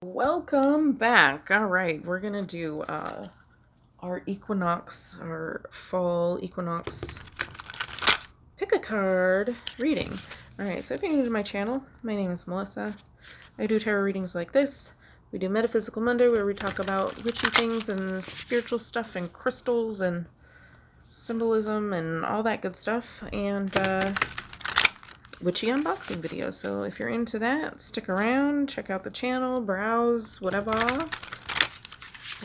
Welcome back. All right, we're gonna do our equinox, our fall equinox pick a card reading. All right, so if you're new to my channel, my name is Melissa. I do tarot readings like this. We do Metaphysical Monday, where we talk about witchy things and spiritual stuff and crystals and symbolism and all that good stuff, and witchy unboxing videos. So if you're into that, stick around, check out the channel, browse, whatever.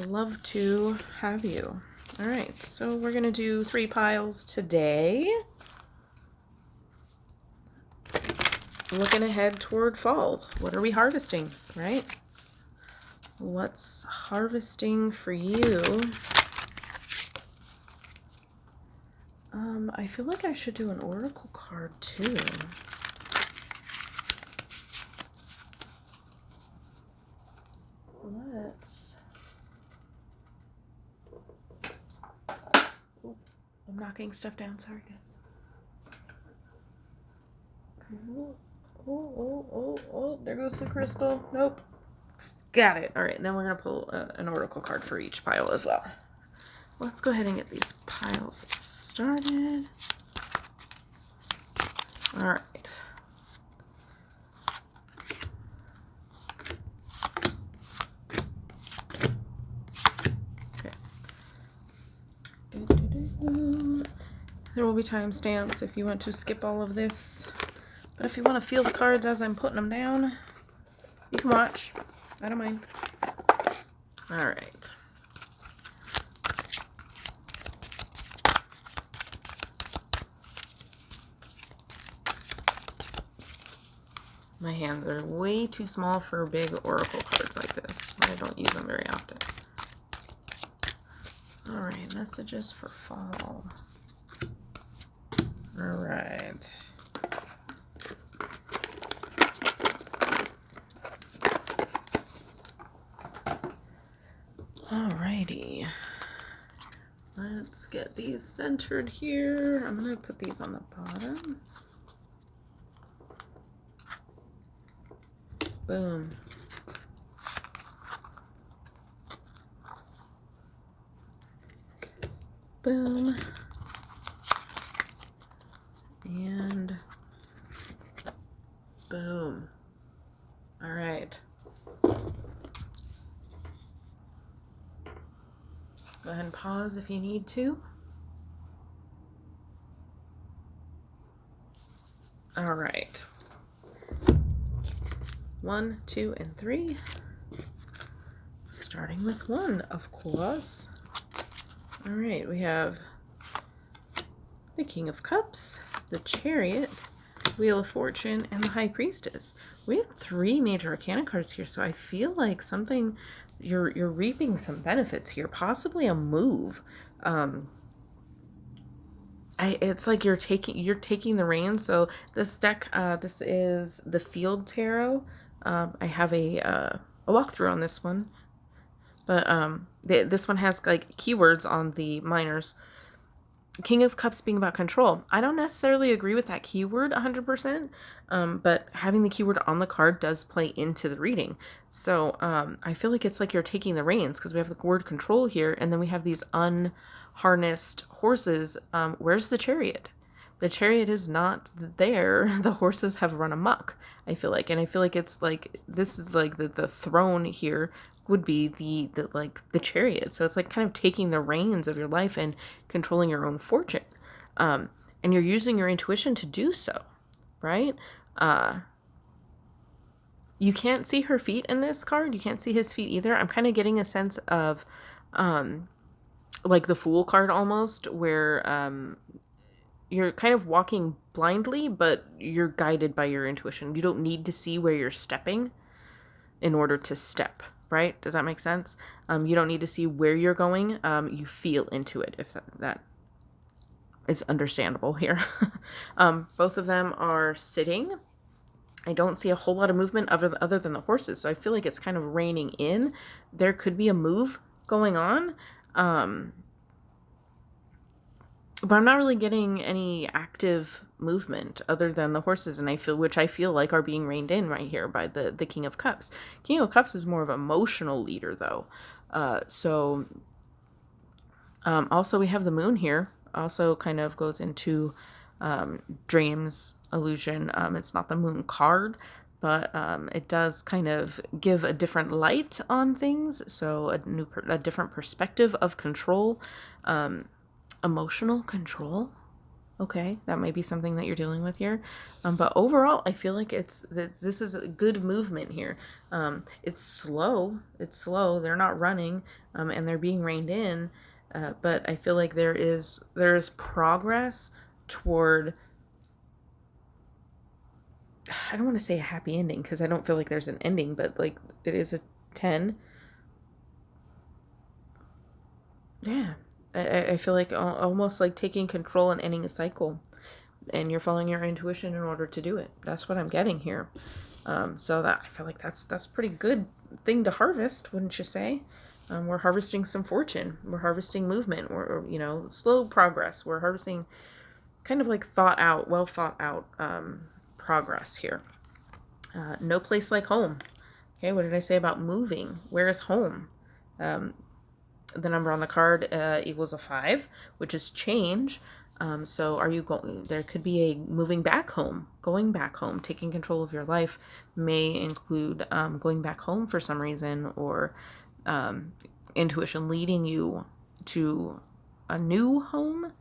Love to have you. All right, so we're gonna do 3 piles today. Looking ahead toward fall. What are we harvesting, right? What's harvesting for you? I feel like I should do an oracle card too. Let's... Oh, I'm knocking stuff down, sorry guys. Oh, there goes the crystal. Nope. Got it. All right, then we're going to pull an oracle card for each pile as well. Let's go ahead and get these piles started. All right. Okay. There will be timestamps if you want to skip all of this. But if you want to feel the cards as I'm putting them down, you can watch. I don't mind. All right. My hands are way too small for big oracle cards like this. I don't use them very often. All right, messages for fall. All right. Alrighty. Let's get these centered here. I'm gonna put these on the bottom. Boom. Boom. And boom. All right. Go ahead and pause if you need to. All right. 1, 2, and 3. Starting with 1, of course. All right, we have the King of Cups, the Chariot, Wheel of Fortune, and the High Priestess. We have 3 major arcana cards here, so I feel like something you're reaping some benefits here, possibly a move. It's like you're taking the reins. So this deck, this is the Field Tarot. I have a walkthrough on this one, but this one has like keywords on the minors. King of Cups being about control. I don't necessarily agree with that keyword 100%, but having the keyword on the card does play into the reading. So I feel like it's like you're taking the reins because we have the word control here, and then we have these unharnessed horses. Where's the Chariot? The Chariot is not there. The horses have run amok, I feel like. And I feel like it's like, this is like the throne here would be the Chariot. So it's like kind of taking the reins of your life and controlling your own fortune. And you're using your intuition to do so, right? You can't see her feet in this card. You can't see his feet either. I'm kind of getting a sense of like the Fool card almost, where you're kind of walking blindly, but you're guided by your intuition. You don't need to see where you're stepping in order to step, right? Does that make sense? You don't need to see where you're going. You feel into it, if that is understandable here. Both of them are sitting. I don't see a whole lot of movement other than the horses, so I feel like it's kind of reining in. There could be a move going on. but I'm not really getting any active movement other than the horses, and which I feel like are being reined in right here by the King of Cups. King of Cups is more of an emotional leader, though. Also we have the moon here. Also kind of goes into dreams illusion. It's not the moon card, but it does kind of give a different light on things. So a different perspective of control, emotional control. Okay, that might be something that you're dealing with here. But overall, I feel like this is a good movement here. It's slow. It's slow. They're not running, and they're being reined in. But I feel like there is progress toward. I don't want to say a happy ending because I don't feel like there's an ending, but like it is a 10. Yeah, I feel like almost like taking control and ending a cycle, and you're following your intuition in order to do it. That's what I'm getting here. So that I feel like that's a pretty good thing to harvest, wouldn't you say? We're harvesting some fortune. We're harvesting movement. We're slow progress. We're harvesting kind of like well thought out progress here. No place like home. Okay, what did I say about moving? Where is home? The number on the card equals a 5, which is change. So are you going, there could be a moving back home, going back home, taking control of your life may include going back home for some reason, or intuition leading you to a new home.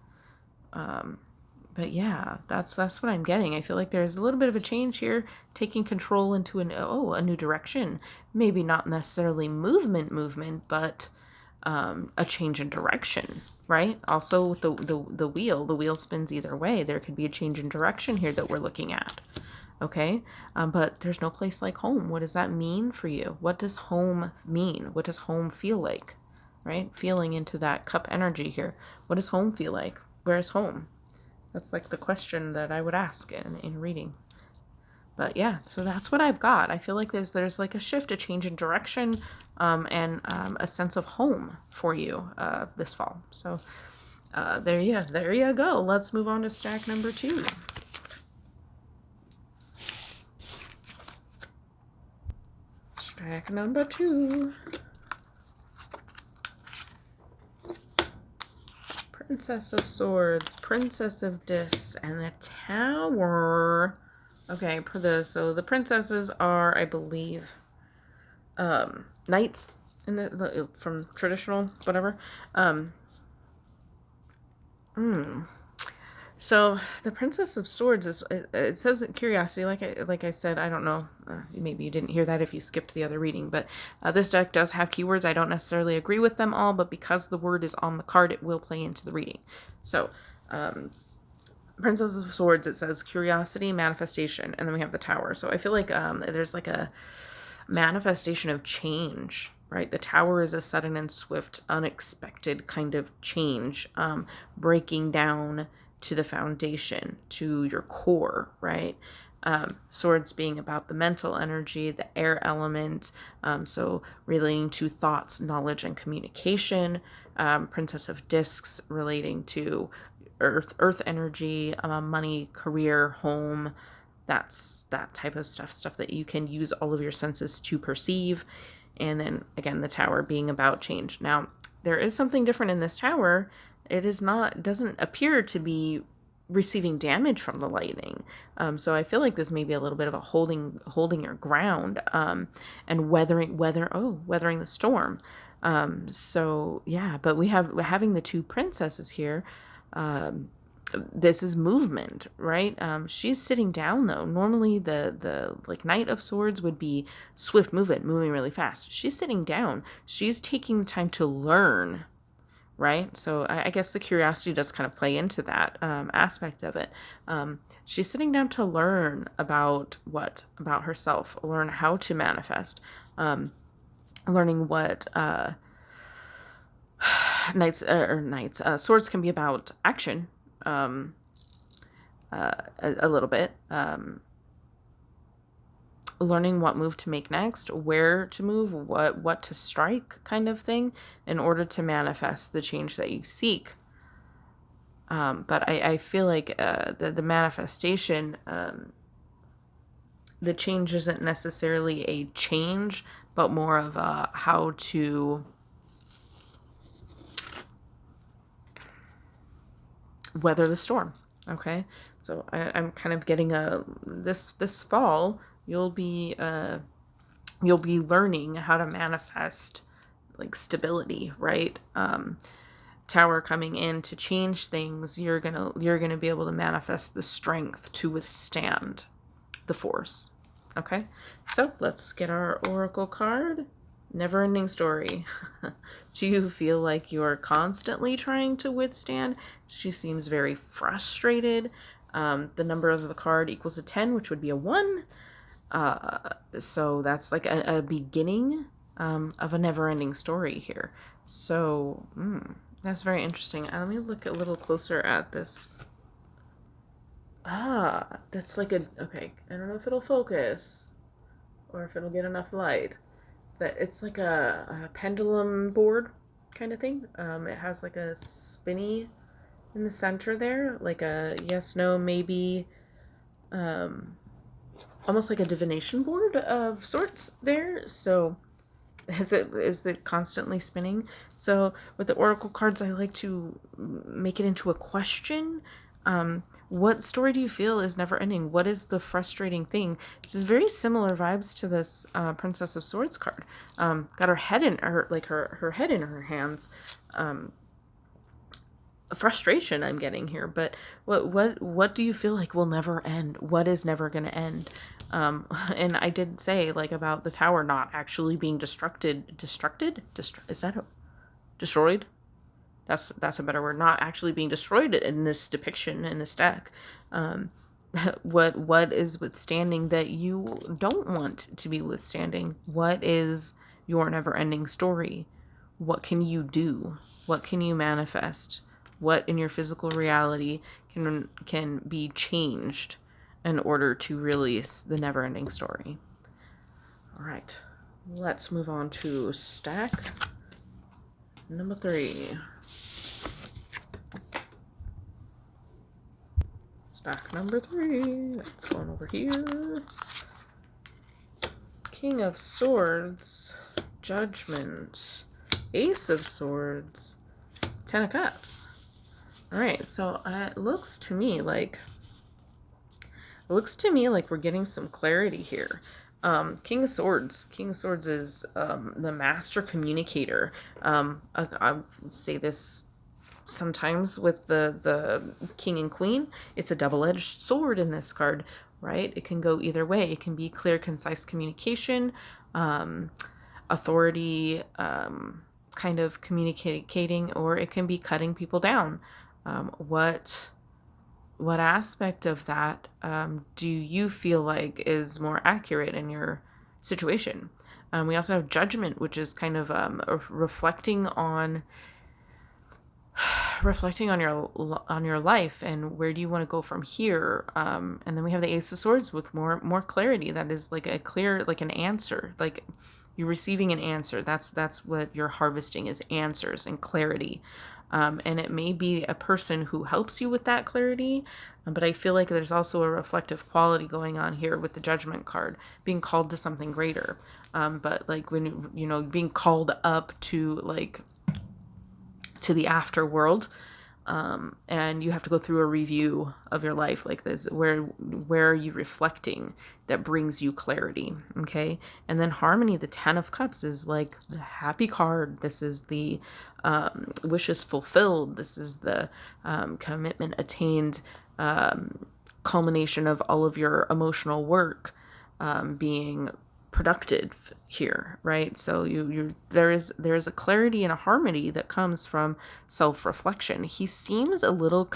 But yeah, that's what I'm getting. I feel like there's a little bit of a change here, taking control into a new direction. Maybe not necessarily movement, but a change in direction, right? Also with the wheel spins either way. There could be a change in direction here that we're looking at. Okay, but there's no place like home. What does that mean for you? What does home mean? What does home feel like? Right? Feeling into that cup energy here. What does home feel like? Where is home? That's like the question that I would ask in reading. But yeah, so that's what I've got. I feel like there's like a shift, a change in direction, and a sense of home for you this fall. So there you go. Let's move on to stack number 2. Stack number 2. Princess of Swords, Princess of Discs, and a Tower. Okay, so the princesses are, I believe, knights in the from traditional whatever. So the Princess of Swords is, it says curiosity, like I said. I don't know, maybe you didn't hear that if you skipped the other reading, but this deck does have keywords. I don't necessarily agree with them all, but because the word is on the card, it will play into the reading. So Princess of Swords, it says curiosity, manifestation, and then we have the Tower. So I feel like there's like a manifestation of change, right? The Tower is a sudden and swift, unexpected kind of change, breaking down to the foundation, to your core, right? Swords being about the mental energy, the air element, so relating to thoughts, knowledge, and communication. Princess of Discs relating to earth energy, money, career, home. That's that type of stuff that you can use all of your senses to perceive. And then again, the Tower being about change. Now, there is something different in this Tower. Doesn't appear to be receiving damage from the lightning. So I feel like this may be a little bit of a holding your ground, and weathering the storm. So yeah, but we're having the 2 princesses here. This is movement, right? She's sitting down though. Normally the like Knight of Swords would be swift movement, moving really fast. She's sitting down. She's taking time to learn, right? So I guess the curiosity does kind of play into that aspect of it. She's sitting down to learn about herself, learn how to manifest, learning what swords can be about action, a little bit, learning what move to make next, where to move, what to strike, kind of thing, in order to manifest the change that you seek. But I feel like the manifestation, the change isn't necessarily a change, but more of how to weather the storm. Okay, so I'm kind of getting this fall you'll be learning how to manifest like stability, right? Tower coming in to change things, you're gonna be able to manifest the strength to withstand the force. Okay, so let's get our oracle card. Never ending story. Do you feel like you're constantly trying to withstand? She seems very frustrated. The number of the card equals a 10, which would be a 1. So that's like a beginning of a never ending story here. So that's very interesting. Let me look a little closer at this. That's like okay, I don't know if it'll focus or if it'll get enough light. But it's like a pendulum board kind of thing. It has like a spinny in the center there, like a yes, no, maybe, almost like a divination board of sorts there. So is it constantly spinning? So with the oracle cards, I like to make it into a question. What story do you feel is never ending? What is the frustrating thing? This is very similar vibes to this Princess of Swords card. Got her head in her head in her hands. Frustration I'm getting here, but what do you feel like will never end? What is never going to end? And I did say like about the tower not actually being destructed. Is that destroyed? That's a better word. Not actually being destroyed in this depiction in this deck. What is withstanding that you don't want to be withstanding? What is your never-ending story? What can you do? What can you manifest? What in your physical reality can be changed in order to release the never-ending story? All right, let's move on to stack number 3. Stack number 3. That's going over here. King of Swords, Judgment, Ace of Swords, 10 of Cups. All right, so it looks to me like we're getting some clarity here. King of Swords. King of Swords is the master communicator. I say this sometimes with the king and queen. It's a double-edged sword in this card, right? It can go either way. It can be clear, concise communication, authority, kind of communicating, or it can be cutting people down. What aspect of that do you feel like is more accurate in your situation? We also have Judgment, which is kind of reflecting on your life and where do you want to go from here. And then we have the Ace of Swords with more clarity. That is like a clear, like an answer, like you're receiving an answer. That's what you're harvesting, is answers and clarity. And it may be a person who helps you with that clarity, but I feel like there's also a reflective quality going on here with the Judgment card, being called to something greater. But like when, being called up to the afterworld, and you have to go through a review of your life like this. Where are you reflecting that brings you clarity? Okay. And then Harmony, the 10 of Cups, is like the happy card. This is the wishes fulfilled. This is the commitment attained, culmination of all of your emotional work being productive here, right? So there is a clarity and a harmony that comes from self-reflection. He seems a little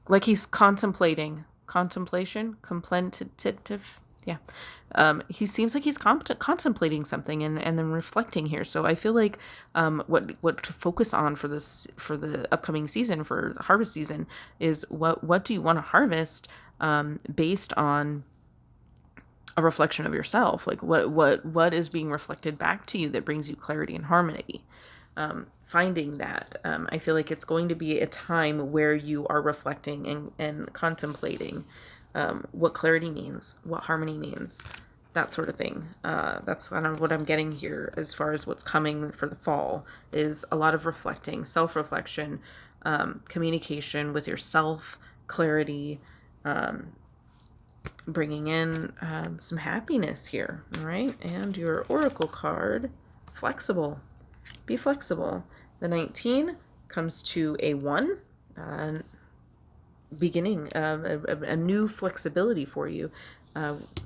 like he's contemplative. Yeah. He seems like he's contemplating something and then reflecting here. So I feel like what to focus on for the upcoming season, for harvest season, is what do you want to harvest based on a reflection of yourself. Like what is being reflected back to you that brings you clarity and harmony. Finding that, I feel like it's going to be a time where you are reflecting and contemplating what clarity means, what harmony means, that sort of thing. That's kind of what I'm getting here as far as what's coming for the fall, is a lot of reflecting, self-reflection, communication with yourself, clarity, bringing in some happiness here. All right. And your oracle card, flexible. Be flexible. The 19 comes to a 1, beginning a new flexibility for you.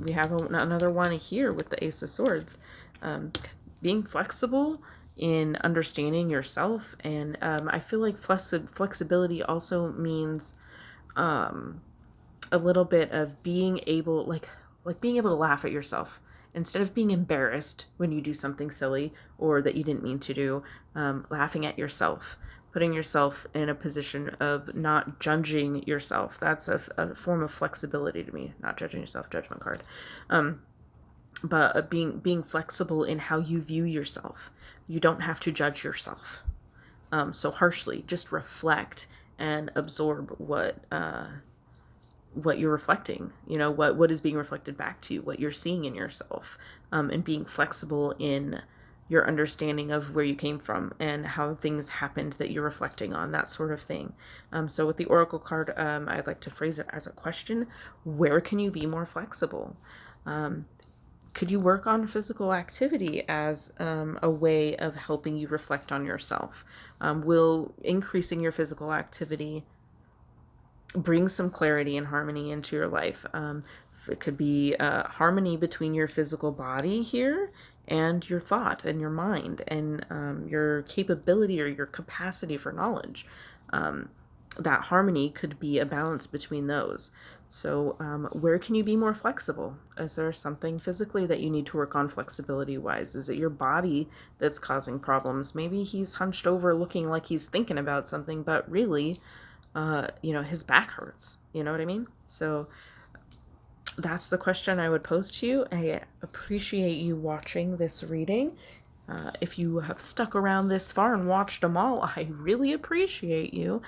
We have another one here with the Ace of Swords. Being flexible in understanding yourself. And I feel like flexibility also means a little bit of being able, like being able to laugh at yourself instead of being embarrassed when you do something silly or that you didn't mean to do. Laughing at yourself, putting yourself in a position of not judging yourself. That's a form of flexibility to me. Not judging yourself, judgment card. But being flexible in how you view yourself. You don't have to judge yourself so harshly. Just reflect and absorb what you're reflecting, what is being reflected back to you, what you're seeing in yourself, and being flexible in your understanding of where you came from and how things happened that you're reflecting on, that sort of thing. So with the Oracle card, I'd like to phrase it as a question. Where can you be more flexible? Could you work on physical activity as a way of helping you reflect on yourself? Will increasing your physical activity bring some clarity and harmony into your life? It could be harmony between your physical body here and your thought and your mind and your capability or your capacity for knowledge. That harmony could be a balance between those. So where can you be more flexible? Is there something physically that you need to work on flexibility wise? Is it your body that's causing problems? Maybe he's hunched over looking like he's thinking about something, but really his back hurts. You know what I mean? So that's the question I would pose to you. I appreciate you watching this reading. If you have stuck around this far and watched them all, I really appreciate you.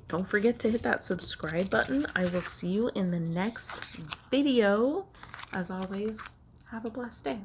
Don't forget to hit that subscribe button. I will see you in the next video. As always, have a blessed day.